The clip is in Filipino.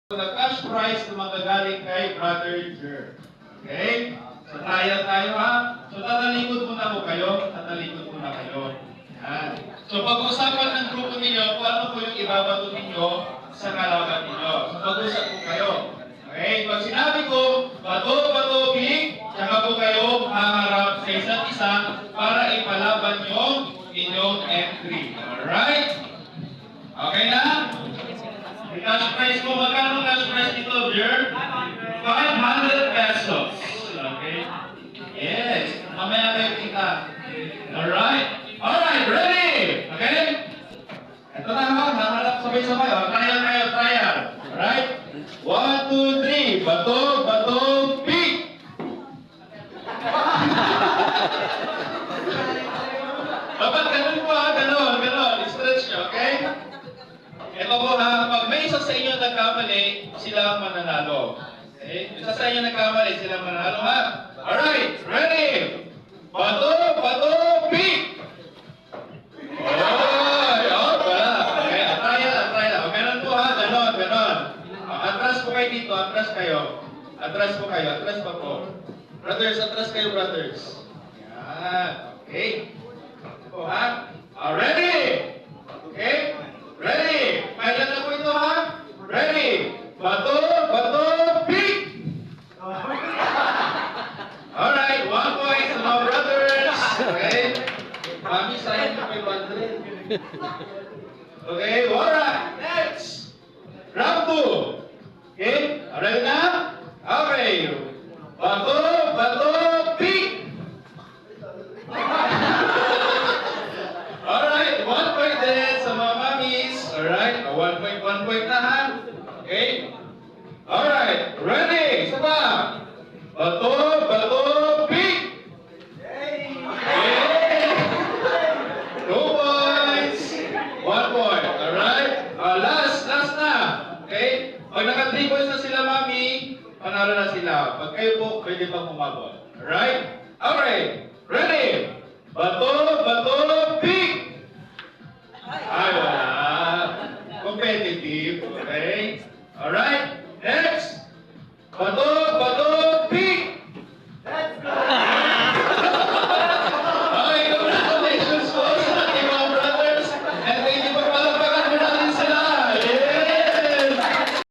The cash prize na magagaling kay Brother Jer. Okay? So tayo ha. So tatalikod muna mo kayo. Tatalikod muna kayo. Yan. So pag-usapan ng grupo ninyo kung ano po yung ibabato ninyo sa kalaban ninyo. So pag-usap po kayo. Okay? Pag sinabi ko, bato, big, saka po kayo haharap sa isa't isa para ipalaban yung inyong entry. Alright? Okay na? The cash prize mo, magkano cash prize dito, Jer? 500 pesos. Okay? Yes. Mamaya kayo kita. Alright? Alright, ready? Okay? Ito na ha, nakalap sabay-sabay. Trial. Alright? 1, 2, 3. Bato, pick! Dapat ganun po ha, ganun. Stretch nyo, okay? Ito po ha, pag may isa sa inyo nagkamali, sila ang mananalo. Okay? Isa sa inyo nagkamali, sila ang mananalo ha. Alright, ready? Bato, pick! Wala. Okay, trial. Meron po ha, ganon. Atras po kayo dito, atras pa po. Brothers, atras kayo, brothers. Yan, okay. Ito po ha. Ready? Okay? Ready? Kailan na po ito ha? Ready? Bato, pick! Alright, 1 point sa mga brothers. Okay? Mami, sayang na 500. Okay, alright. Next. Round 2. Okay? Ready na? Okay. Bato, pick! Alright, 1 point din sa mga mamis. Alright, 1 point na ha. Okay? Alright, ready? Isa pa. Bato, pick! Yay! 2 points. 1 point. Alright? Last na. Okay? Pag naka 3 points na sila, mami, panalo na sila. Pag kayo po, pwede pang umabot. Alright?